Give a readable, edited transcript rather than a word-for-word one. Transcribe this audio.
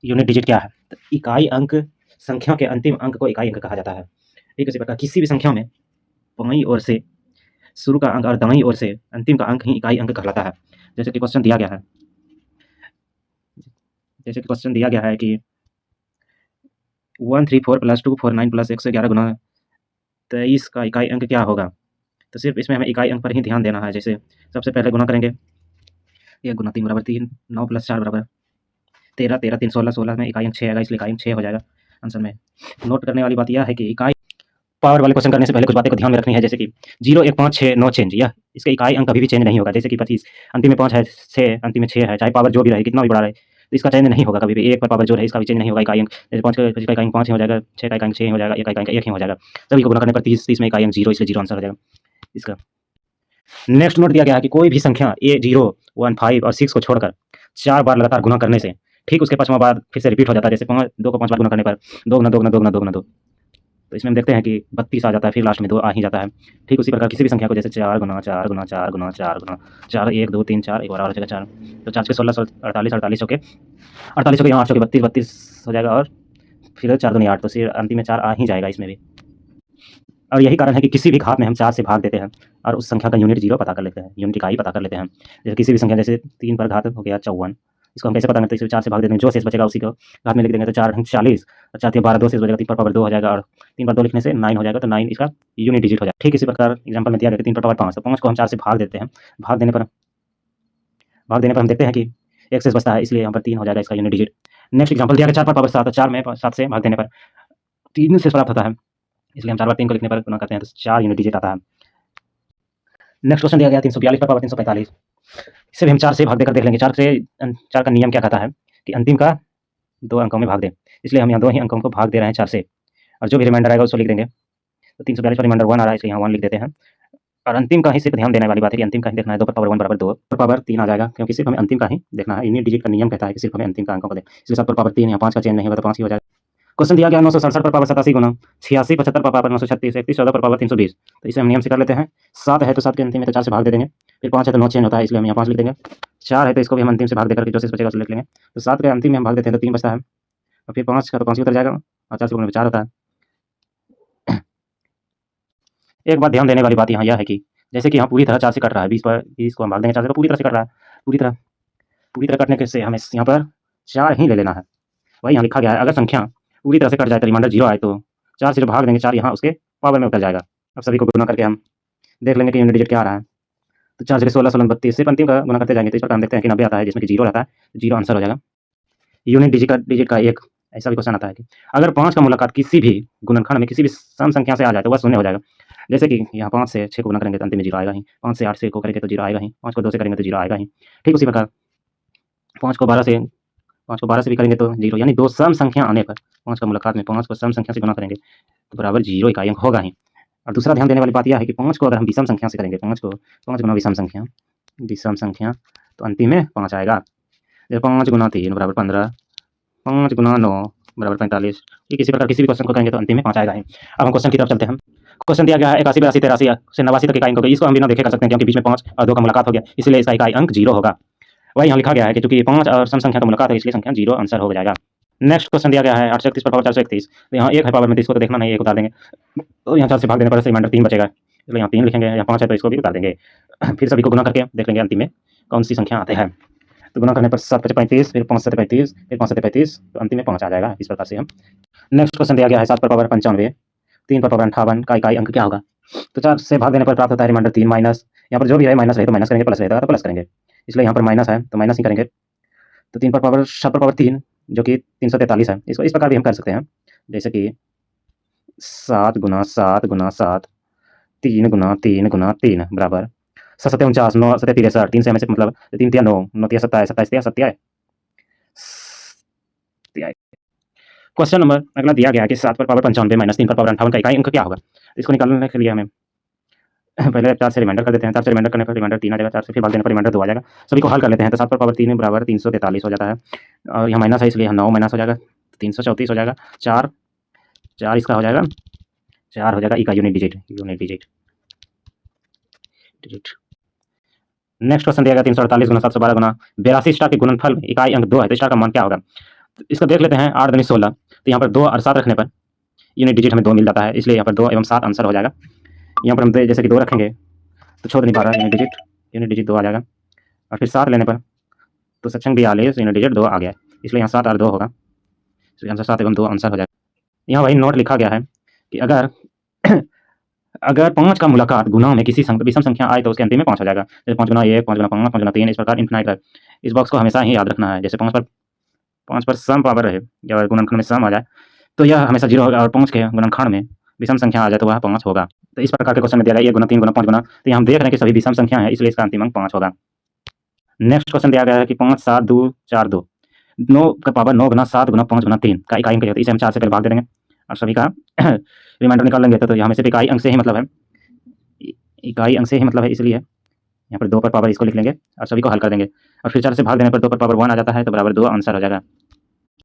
Unit digit क्या है? तो इकाई अंक संख्या के अंतिम अंक को इकाई अंक कहा जाता है। ठीक इसी प्रकार किसी भी संख्या में बाईं ओर से शुरू का अंक और दाईं ओर से अंतिम का अंक ही इकाई अंक कहलाता है। जैसे कि क्वेश्चन दिया गया है कि 134 + 249 + 111 गुना 23 का इकाई अंक क्या होगा? तो सिर्फ इसमें हमें इकाई अंक पर ही ध्यान देना है। जैसे सबसे पहले गुना करेंगे, 1 × 3 = 3, 9 + 4 = 13, 13 3 16, 16 में इकाई अंक 6 आएगा, इसलिए इकाई अंक 6 हो जाएगा आंसर में। नोट करने वाली बात यह है कि इकाई पावर वाले क्वेश्चन करने से पहले कुछ बातें को ध्यान में रखनी है। जैसे कि 0 1 5 6 9 चेंज, यह इसका इकाई अंक कभी भी चेंज नहीं होगा। जैसे कि 25 अंतिम में 5 है, 6 अंतिम में 6 है, चाहे पावर जो भी रहे, कितना भी बड़ा रहे, तो इसका चेंज नहीं होगा कभी भी। 1 पर पावर जो है इसका भी चेंज नहीं होगा इकाई अंक। जैसे 5 का इकाई अंक 5 ही हो जाएगा, 6 का इकाई अंक 6 ही हो जाएगा, 1 का इकाई अंक 1 ही हो जाएगा। सभी को गुणा करने पर 30 30 में इकाई अंक 0, इसलिए 0 आंसर हो जाएगा इसका। नेक्स्ट नोट दिया गया है कि कोई भी संख्या 0 1 5 और 6 को छोड़कर 4 बार लगातार गुणा करने से ठीक उसके 5वां बार फिर से रिपीट हो जाता है। जैसे 2 को 5 बार गुणा करने पर 2 × 2 × 2 × 2 × 2, तो इसमें हम देखते हैं कि 32 आ जाता है, फिर लास्ट में 2 आ ही जाता है। ठीक उसी प्रकार किसी भी संख्या को जैसे 4 × 4 × 4 × 4 × 4 1 2 3 4 एक बार और हो जाएगा 4, तो 4 6 16 48 48 हो के 48 हो के यहाँ 8 हो के 32 32 हो जाएगा, और फिर 4 दूनी 8, तो फिर अंतिम में 4 आ ही जाएगा इसमें भी। और यही कारण है कि किसी भी घात में हम 4 से भाग देते हैं और उस संख्या का यूनिट 0 पता कर लेते हैं, यूनिट इकाई पता कर लेते हैं। जैसे किसी भी संख्या, जैसे 3 पर घात हो गया 54, इसको हम कैसे पता करें? तो 4 से भाग देंगे, जो शेष बचेगा उसी को घात में लिख देंगे, तो 4 × 40 और 4 × 12 2 शेष बचेगा, 3 पर पावर 2 हो जाएगा, और 3 पर 2 लिखने से 9 हो जाएगा, तो 9 इसका यूनिट डिजिट हो जाएगा। ठीक इसी प्रकार एग्जाम्पल में दिया गया कि 3 पर पावर 5, तो 5 को हम 4 से भाग देते हैं, भाग देने पर हम देखते हैं कि एक शेष बचता है, इसलिए यहाँ पर 3 हो जाएगा इसका यूनिट डिजिट। नेक्स्ट एग्जाम्पल दिया गया 4 पर पावर 7, तो 4 में 7 से भाग देने पर 3 शेष प्राप्त होता है, इसलिए हम 4 बार 3 को लिखने पर गुणा करते हैं, तो 4 यूनिट डिजिट आता है। नेक्स्ट क्वेश्चन दिया गया 342 पर पावर 345, इसे भी हम 4 से भाग देकर देख लेंगे। 4 का नियम क्या कहता है कि अंतिम का 2 अंकों में भाग दें, इसलिए हम यहाँ 2 ही अंकों को भाग दे रहे हैं 4 से, और जो भी रिमाइंडर आएगा उसको लिख देंगे। तो 342 पर रिमाइंडर 1 आ रहा है, इसलिए यहाँ 1 लिख देते हैं। और अंतिम का ही सिर्फ ध्यान देने वाली बात है कि अंतिम का ही देखना है। 2 पर पावर 1 = 2 पर पावर 3 आ जाएगा, क्योंकि सिर्फ हमें अंतिम का ही देखना है। यूनिट डिजिट का नियम कहता है कि सिर्फ हमें अंतिम का अंकों को दें, इसलिए 7 पर पावर 3, यहाँ 5 का चेंज नहीं होगा, तो 5 ही हो जाएगा। क्वेश्चन दिया गया 967 पर पावर 87 गुना 86 75 पर पावर 936 31 14 पर पावर 320, तो इसे हम नियम से कर लेते हैं। 7 है तो 7 के अंतिम में तो 4 से भाग दे देंगे, फिर 5 है तो 9 चेंज होता है, इसलिए हम यहाँ 5 लिख देंगे। 4 है तो इसको भी हम अंतिम से भाग देकर के जो शेष बचेगा उसे लिख लेंगे, तो 7 के अंतिम में हम भाग देते हैं तो 3 बचता है, और फिर 5 का तो 5 ही उतर जाएगा, और 4 से गुणा में 4 होता है। एक बात ध्यान देने वाली बात यहाँ यह है कि जैसे कि यहाँ पूरी तरह 4 से कट रहा है, 20 को हम भाग देंगे 4 से, तो पूरी तरह से कट रहा है, पूरी तरह कटने के से हमें यहाँ पर 4 ही ले लेना है। वही यहाँ लिखा गया है, अगर संख्या पूरी तरह से कट जाए तो रिमाइंडर 0 आए, तो 4 से जो भाग देंगे 4 यहाँ उसके पावर में उतर जाएगा। अब सभी को गुना करके हम देख लेंगे कि यूनिट डिजिट क्या आ रहा है। तो 4 से 16 16 32, सिर्फ अंतिम का गुना करते जाएंगे, तो इस प्रकार हम देखते हैं कि 90 आता है, जिसमें कि 0 रहता है, तो 0 आंसर हो जाएगा। यूनिट डिजिट का एक ऐसा भी क्वेश्चन आता है कि अगर 5 का मुलाकात किसी भी गुणनखंड में किसी भी सम संख्या से आ जाए तो वह शून्य हो जाएगा। जैसे कि यहाँ 5 से 6 को गुना करेंगे तो अंतिम में 0 आएगा ही, 5 से 8 से को करेंगे तो 0 आएगा ही, 5 को 2 से करेंगे तो 0 आएगा ही। ठीक उसी प्रकार 5 को 12 से भी करेंगे तो 0, यानी 2 सम संख्या आने पर 5 का मुलाकात में 5 को सम संख्या से गुना करेंगे तो बराबर 0 इकाई अंक होगा ही। और दूसरा ध्यान देने वाली बात यह है कि 5 को अगर हम विषम संख्या से करेंगे, 5 गुना विषम संख्या, तो अंतिम में 5 आएगा। जैसे 5 × 3 = 15, 5 × 9 = 45। ठीक इसी प्रकार किसी भी क्वेश्चन को करेंगे तो अंतिम में 5 आएगा ही। अब हम क्वेश्चन की तरफ चलते हैं। क्वेश्चन दिया गया है 81 82 83 से 89 तक इकाई अंक होगा। इसको हम बिना देखे कर सकते हैं, क्योंकि बीच में 5 और 2 का मुलाकात हो गया, इसलिए इसका इकाई अंक 0 होगा। वही यहाँ लिखा गया है कि चूंकि 5 और सम संख्या का मुलाकात है, इसलिए संख्या 0 आंसर हो जाएगा। नेक्स्ट क्वेश्चन दिया गया है 831 पर पावर 431, तो यहाँ 1 है पावर में, तो इसको तो देखना नहीं, 1 उतार देंगे, तो यहाँ 4 से भाग देने पर रिमाइंडर 3 बचेगा, इसलिए यहाँ 3 लिखेंगे। यहाँ 5 है तो इसको भी उतार देंगे। फिर सभी को गुना करके देख लेंगे अंतिम में कौन सी संख्या आते हैं। तो गुना करने पर 7 × 35, फिर 5 × 35, फिर 5 × 35, तो अंतिम में 5 आ जाएगा। इस प्रकार से हम नेक्स्ट क्वेश्चन दिया गया है 7 पर पावर 95 3 पर पावर 58 का इकाई अंक क्या होगा। तो 4 से भाग देने पर प्राप्त होता है रिमाइंडर 3 माइनस, यहाँ पर जो भी है माइनस रहे तो माइनस करेंगे, प्लस रहेगा तो प्लस करेंगे, इसलिए यहाँ पर माइनस है तो माइनस ही करेंगे। तो 7 पर पावर 3 जो कि 343 है, इसको इस प्रकार भी हम कर सकते हैं, जैसे कि 7 × 7 × 7 3 × 3 × 3 बराबर 7 7 49 9 7 63, 3 से हमें से मतलब 3 3 9 9 3 27 27 27। क्वेश्चन नंबर अगला दिया गया है कि 7 पर पावर 95 माइनस 3 पर पावर 58 का इकाई अंक क्या होगा। इसको निकालने के लिए हमें पहले 4 से रिमाइंडर कर देते हैं। 4 से रिमाइंडर करने पर रिमाइंडर 3 आ जाएगा, 4 से फिर भाग देने पर रिमाइंडर 2 आ जाएगा। सभी को हल कर लेते हैं, तो 7 पर पावर 3 बराबर 343 हो जाता है, और यहाँ माइनस है इसलिए 9 माइनस हो जाएगा, 334 हो जाएगा। 4 इसका हो जाएगा, 4 हो जाएगा इकाई यूनिट डिजिट। नेक्स्ट क्वेश्चन दिया गया 348 × 712 × 82 स्टार के गुणनफल में इकाई अंक 2 है, तो स्टार का मान क्या होगा। इसका देख लेते हैं 8 दूनी 16, तो यहाँ पर 2 और 7 रखने पर यूनिट डिजिट हमें 2 मिल जाता है, इसलिए यहाँ पर 2 एवं 7 आंसर हो जाएगा। यहाँ पर हम जैसे कि 2 रखेंगे तो छोड़ नहीं पा रहा है, यूनिट डिजिट 2 आ जाएगा, और फिर 7 लेने पर तो सक्षम भी आ ले, यूनिट डिजिट 2 आ गया, इसलिए यहाँ 7 और 2 होगा, इसलिए आंसर 7 एवं 2 आंसर हो जाएगा। यहाँ वही नोट लिखा गया है कि अगर अगर 5 का मुलाकात गुना में किसी विषम संख्या आए तो उसके अंतिम में 5 हो जाएगा, जैसे 5 गुना 1, 5 गुना 5, 5 गुना 3, इस प्रकार इन्फिनाइट तक। इस बॉक्स को हमेशा ही याद रखना है, जैसे 5 पर सम पावर रहे या गुणनखंड में सम आ जाए तो यह हमेशा 0 होगा, और 5 के गुणनखंड में विषम संख्या आ जाए तो वह 5 होगा। तो इस प्रकार के क्वेश्चन में दिया गया 1 गुना 3 गुना 5 गुना, तो यहाँ हम देख रहे हैं कि सभी विषम संख्या है, इसलिए इसका अंतिम अंक 5 होगा। नेक्स्ट क्वेश्चन दिया गया है कि 5 7 2 4 2, 9 का पावर 9 गुना 7 गुना 5 गुना 3 का इकाई अंक है, इसे हम 4 से पहले भाग दे देंगे और सभी का रिमाइंडर निकाल लेंगे। तो यहाँ में सिर्फ इकाई अंक से ही मतलब है, इकाई अंक से ही मतलब है, इसलिए यहाँ पर 2 पर पावर इसको लिख लेंगे और सभी को हल कर देंगे, और फिर 4 से भाग देने पर 2 पर पावर 1 आ जाता है, तो बराबर 2 आंसर हो जाएगा।